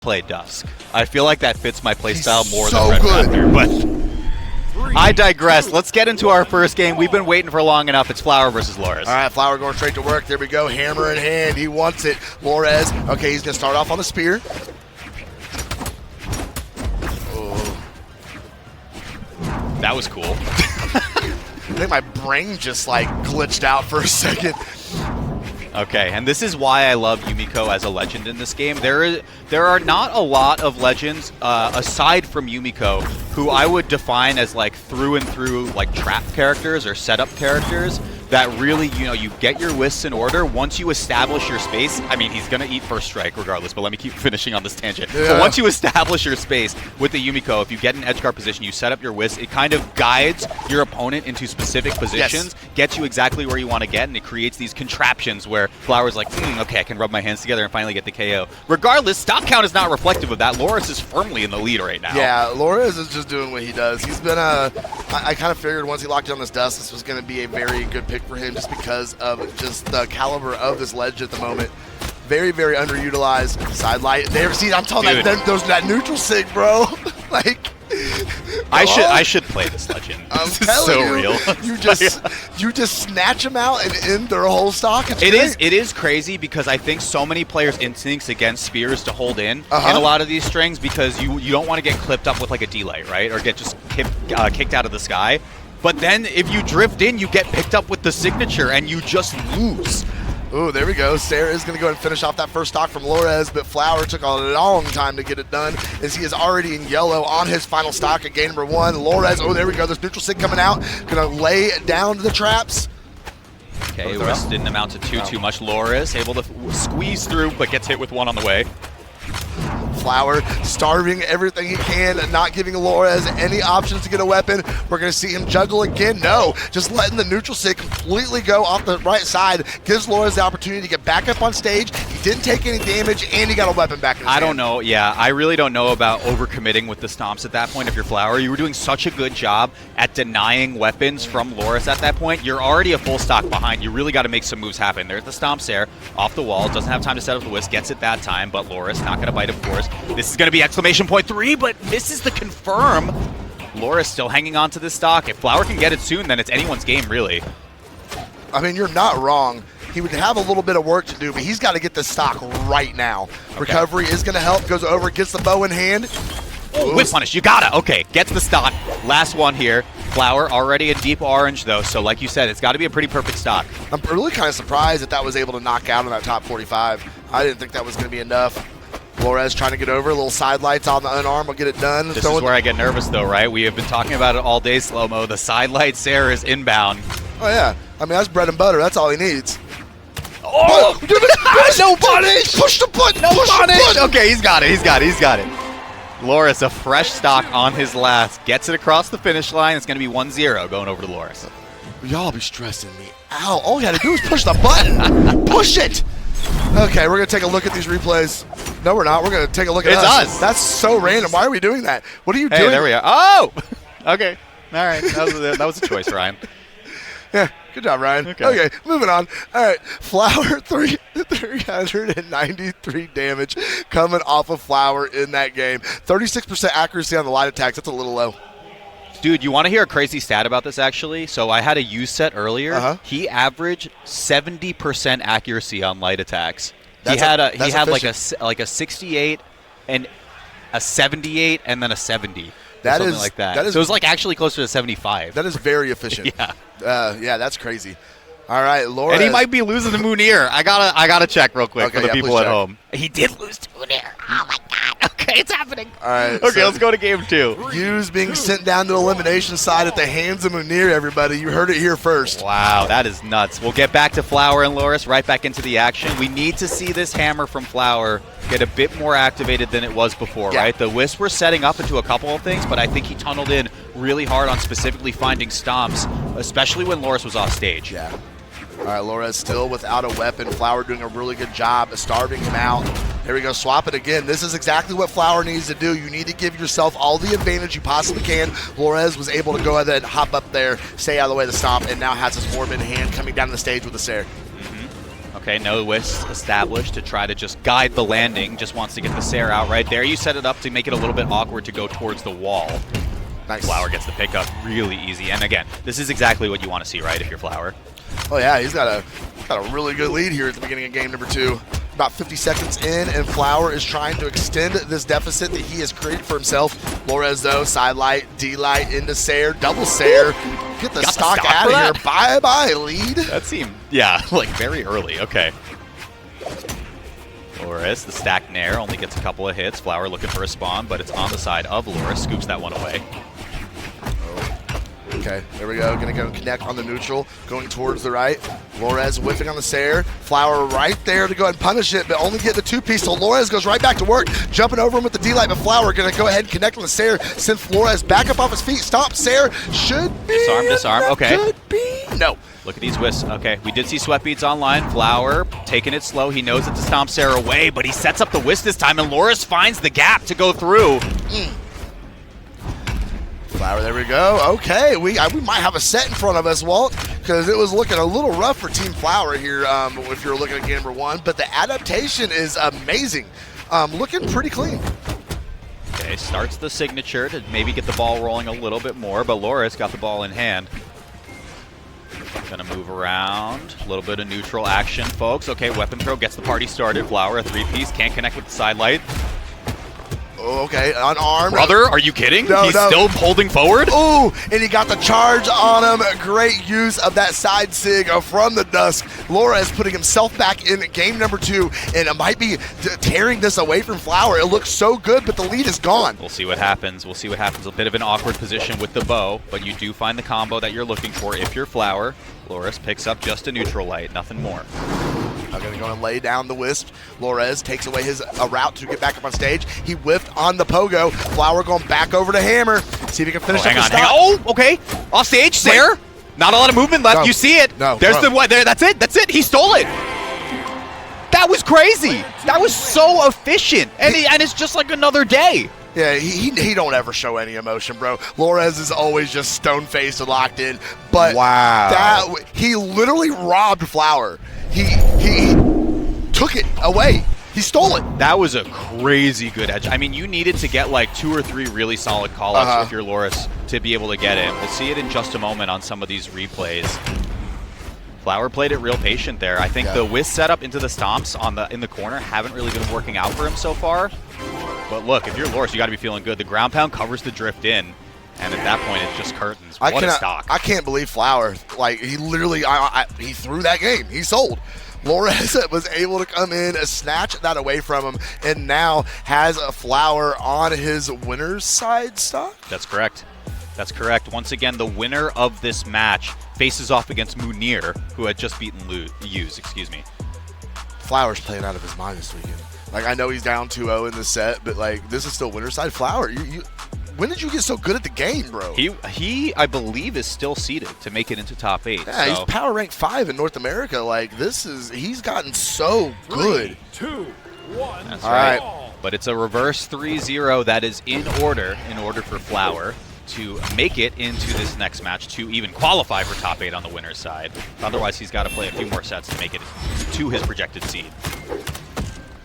play Dusk. I feel like that fits my playstyle more so than Red good. Raptor, but I digress. Let's get into our first game. We've been waiting for long enough. It's Flower versus Loris. All right, Flower going straight to work. There we go. Hammer in hand. He wants it. Lores. Okay, he's going to start off on the spear. Oh. That was cool. I think my brain just like glitched out for a second. Okay, and this is why I love Yumiko as a legend in this game. There are not a lot of legends aside from Yumiko who I would define as like through and through like trap characters or setup characters that really, you get your wisps in order. Once you establish your space, I mean, he's going to eat first strike regardless, but let me keep finishing on this tangent. Yeah. But once you establish your space with the Yumiko, if you get an edge guard position, you set up your wisp, it kind of guides your opponent into specific positions, gets you exactly where you want to get, and it creates these contraptions where Flower's like, okay, I can rub my hands together and finally get the KO. Regardless, stock count is not reflective of that. Loris is firmly in the lead right now. Yeah, Lores is just doing what he does. He's been I kind of figured once he locked down this Dust, this was going to be a very good pick for him just because of just the caliber of this ledge at the moment. Very, very underutilized. Side light. There, see, I'm telling you, that neutral sig, bro. Like, I should play this legend. I'm This is telling so you, real. you just snatch them out and end their whole stock. It is crazy because I think so many players' instincts against spears to hold in a lot of these strings because you don't want to get clipped up with like a delay, right? Or get just kicked out of the sky. But then if you drift in, you get picked up with the signature and you just lose. Ooh, there we go. Sarah is going to go ahead and finish off that first stock from Lores, but Flower took a long time to get it done as he is already in yellow on his final stock at game number 1. Lores, oh, there we go. There's neutral sig coming out. Going to lay down to the traps. Okay, this didn't amount to too much. Loris able to squeeze through, but gets hit with one on the way. Flower starving everything he can, not giving Lores any options to get a weapon. We're going to see him juggle again. No, just letting the neutral sig completely go off the right side. Gives Lores the opportunity to get back up on stage. He didn't take any damage, and he got a weapon back in his hand. I don't know. Yeah, I really don't know about overcommitting with the stomps at that point if you're Flower. You were doing such a good job at denying weapons from Loris at that point. You're already a full stock behind. You really got to make some moves happen. There's the stomps there, off the wall. Doesn't have time to set up the whisk. Gets it that time, but Loris not going to bite, of course. This is going to be exclamation point 3, but misses the confirm. Loris still hanging on to this stock. If Flower can get it soon, then it's anyone's game, really. I mean, you're not wrong. He would have a little bit of work to do, but he's got to get this stock right now. Okay. Recovery is going to help. Goes over, gets the bow in hand. Ooh, whip punish, you gotta. Okay, gets the stock. Last one here. Flower already a deep orange, though, so like you said, it's got to be a pretty perfect stock. I'm really kind of surprised that was able to knock out in that top 45. I didn't think that was going to be enough. Flores trying to get over. A little side lights on the unarmed will get it done. This is where I get nervous, though, right? We have been talking about it all day, Slow-Mo. The side light Sarah is inbound. Oh, yeah. I mean, that's bread and butter. That's all he needs. Oh! No punish! Push the button! No push punish! The button. Okay, he's got it. Loris, a fresh stock on his last. Gets it across the finish line. It's going to be 1-0 going over to Loris. Y'all be stressing me out. All you got to do is push the button. Push it! Okay, we're going to take a look at these replays. No, we're not. We're going to take a look at us. That's so random. Why are we doing that? What are you doing? Hey, there we are. Oh! Okay. All right. That was a choice, Ryan. Yeah, good job, Ryan. Okay, moving on. All right, Flower, 393 damage coming off of Flower in that game. 36% accuracy on the light attacks. That's a little low. Dude, you want to hear a crazy stat about this, actually? So I had a use set earlier. He averaged 70% accuracy on light attacks. He had like a 68 and a 78 and then a 70. Something like that. So it was like actually closer to 75. That is very efficient. Yeah. Yeah, that's crazy. All right, Laura. And he might be losing to Munir. I gotta check real quick for the people at home. He did lose to Munir. Oh my god. Okay, it's happening. All right. Okay, let's go to game 2. Hughes being sent down to elimination side at the hands of Munir, everybody. You heard it here first. Wow, that is nuts. We'll get back to Flower and Loris right back into the action. We need to see this hammer from Flower get a bit more activated than it was before, right? The Wisp were setting up into a couple of things, but I think he tunneled in really hard on specifically finding stomps, especially when Loris was off stage. Yeah. All right, Loris still without a weapon. Flower doing a really good job of starving him out. Here we go, swap it again. This is exactly what Flower needs to do. You need to give yourself all the advantage you possibly can. Flores was able to go ahead and hop up there, stay out of the way of the stomp, and now has his orb in hand coming down the stage with the Sarah. Okay, no whisk established to try to just guide the landing. Just wants to get the Sair out right there. You set it up to make it a little bit awkward to go towards the wall. Nice. Flower gets the pickup really easy. And again, this is exactly what you want to see, right, if you're Flower. Oh yeah, he's got a really good lead here at the beginning of game number 2. About 50 seconds in, and Flower is trying to extend this deficit that he has created for himself. Flores, though, side light, D-light into Sair, double Sair. Get the stock out of here. Bye-bye, lead. That seemed, yeah, like very early. Okay. Loris, the stack Nair, only gets a couple of hits. Flower looking for a spawn, but it's on the side of Loris. Scoops that one away. Okay, there we go. Gonna go connect on the neutral, going towards the right. Flores whiffing on the Sair. Flower right there to go ahead and punish it, but only get the 2-piece. So Flores goes right back to work, jumping over him with the D-light, but Flower gonna go ahead and connect on the Sair. Send Flores back up off his feet. Stop. Sair should be. Disarm. Okay. Could be. No. Look at these whisks. Okay, we did see Sweat Beads online. Flower taking it slow. He knows it to stomp Sair away, but he sets up the whisk this time, and Loris finds the gap to go through. Flower, there we go. Okay, we might have a set in front of us, Walt, because it was looking a little rough for Team Flower here if you're looking at game number 1, but the adaptation is amazing. Looking pretty clean. Okay, starts the signature to maybe get the ball rolling a little bit more, but Loris got the ball in hand. Gonna move around. A little bit of neutral action, folks. Okay, weapon throw gets the party started. Flower, a 3-piece, can't connect with the side light. Oh, okay, unarmed. Brother, are you kidding? No, He's still holding forward? Ooh, and he got the charge on him. Great use of that side sig from the dusk. Flores putting himself back in game number 2, and it might be tearing this away from Flower. It looks so good, but the lead is gone. We'll see what happens. We'll see what happens. A bit of an awkward position with the bow, but you do find the combo that you're looking for if you're Flower. Flores picks up just a neutral light, nothing more. I'm going to go and lay down the wisp. Flores takes away his route to get back up on stage. He whiffed on the pogo. Flower going back over to Hammer. See if he can finish up the stop. Oh, okay. Off stage, Sair. Not a lot of movement left. No. You see it. No, There's the what? There. That's it. That's it. He stole it. That was crazy. That was so efficient, and it's just like another day. Yeah, he don't ever show any emotion, bro. Flores is always just stone-faced and locked in. But wow, he literally robbed Flower. He took it away. He stole it. That was a crazy good edge. I mean, you needed to get like 2 or 3 really solid call-outs with your Loris to be able to get it. We'll see it in just a moment on some of these replays. Flower played it real patient there. I think the whisk setup into the stomps in the corner haven't really been working out for him so far. But look, if you're Loris, you got to be feeling good. The ground pound covers the drift in. And at that point, it's just curtains. What a stock. I can't believe Flower. Like, he literally, he threw that game. He sold. Flores was able to come in and snatch that away from him, and now has a Flower on his winner's side stock? That's correct. That's correct. Once again, the winner of this match faces off against Munir, who had just beaten Hughes, excuse me. Flower's playing out of his mind this weekend. Like, I know he's down 2-0 in the set, but, like, this is still winner's side. Flower, when did you get so good at the game, bro? He, I believe, is still seeded to make it into top 8. Yeah, so. He's power ranked 5 in North America. Like, he's gotten so good. 3, 2, 1. That's right. But it's a reverse 3-0 that is in order for Flower to make it into this next match to even qualify for top 8 on the winner's side. Otherwise, he's got to play a few more sets to make it to his projected seed.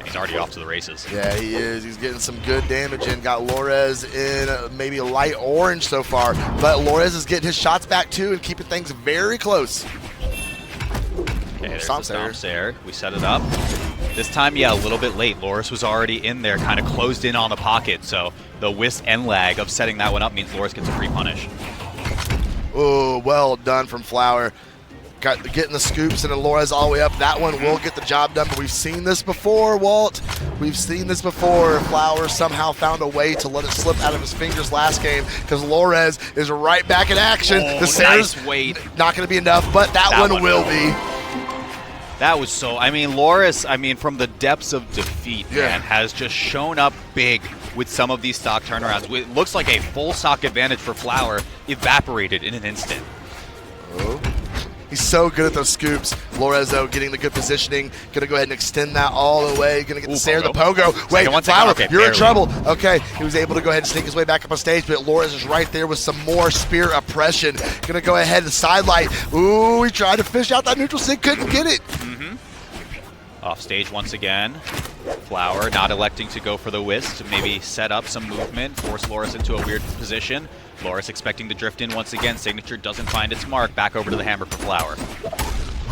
He's already off to the races. Yeah, he is. He's getting some good damage in. Got Flores in maybe a light orange so far. But Flores is getting his shots back, too, and keeping things very close. Okay, there's the stomp there. We set it up. This time, yeah, a little bit late. Loris was already in there, kind of closed in on the pocket. So the whisk and lag of setting that one up means Loris gets a free punish. Oh, well done from Flower. Getting the scoops and then Flores all the way up. That one will get the job done, but we've seen this before, Walt. We've seen this before. Flower somehow found a way to let it slip out of his fingers last game because Flores is right back in action. Oh, the Sair's not going to be enough, but that one will be. That was so, I mean, Loris, from the depths of defeat, man, has just shown up big with some of these stock turnarounds. It looks like a full stock advantage for Flower evaporated in an instant. Oh. He's so good at those scoops. Flores, though, getting the good positioning. Going to go ahead and extend that all the way. Going to get the Sair, the pogo. Wait, Flower, you're in trouble. Okay, he was able to go ahead and sneak his way back up on stage, but Flores is right there with some more spear oppression. Going to go ahead and sidelight. Ooh, he tried to fish out that neutral sig, couldn't get it. Off stage once again. Flower not electing to go for the whisk to maybe set up some movement, force Loris into a weird position. Loris expecting to drift in once again. Signature doesn't find its mark. Back over to the hammer for Flower.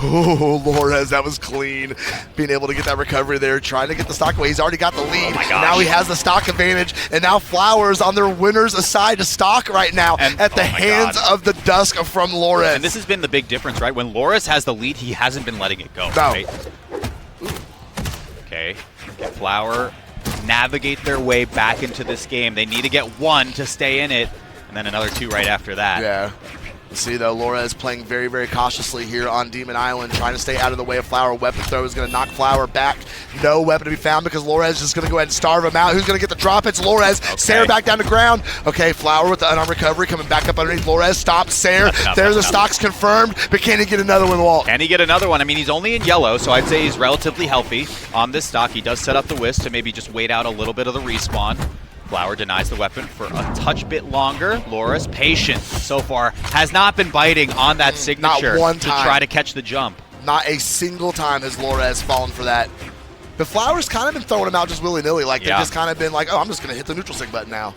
Oh, Lores, that was clean. Being able to get that recovery there, trying to get the stock away. He's already got the lead. Oh my gosh. Now he has the stock advantage, and now Flowers on their winner's side to stock right now and, at the hands of the Dusk from Lores. And this has been the big difference, right? When Loris has the lead, he hasn't been letting it go. No. Right? Okay, can Flower navigate their way back into this game? They need to get one to stay in it, and then another two right after that. Yeah. See, though, Lores playing very, very cautiously here on Demon Island, trying to stay out of the way of Flower. Weapon throw is going to knock Flower back. No weapon to be found because Lores is just going to go ahead and starve him out. Who's going to get the drop? It's Lores. Okay. Sair back down to ground. Okay, Flower with the unarmed recovery coming back up underneath Lores. Stop Sair. There's the stocks confirmed, but can he get another one, Walt? Can he get another one? I mean, he's only in yellow, so I'd say he's relatively healthy on this stock. He does set up the whisk to maybe just wait out a little bit of the respawn. Flower denies the weapon for a touch bit longer. Loris, patient so far, has not been biting on that signature not one time. to try to catch the jump. Not a single time has Lores fallen for that. The Flowers kind of been throwing him out just willy-nilly. Like, they've just kind of been like, oh, I'm just going to hit the neutral stick button now.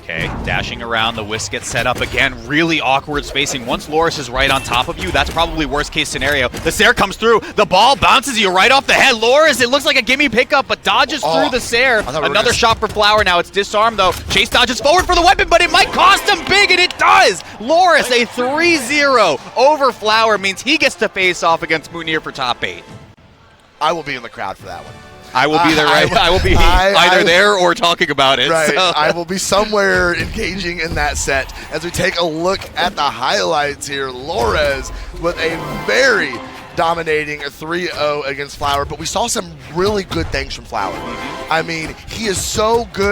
Okay, dashing around, the whisk gets set up again. Really awkward spacing. Once Loris is right on top of you, that's probably worst case scenario. The Sair comes through, the ball bounces you right off the head. Loris, it looks like a gimme pickup, but dodges through the Sair. Another shot for Flower now. It's disarmed though. Chase dodges forward for the weapon, but it might cost him big, and it does. Loris, a 3-0 over Flower means he gets to face off against Munir for top 8. I will be in the crowd for that one. I will be there, right? I will be either there or talking about it. Right. So. I will be somewhere engaging in that set as we take a look at the highlights here. Lores with a very dominating 3-0 against Flower, but we saw some really good things from Flower. I mean, he is so good.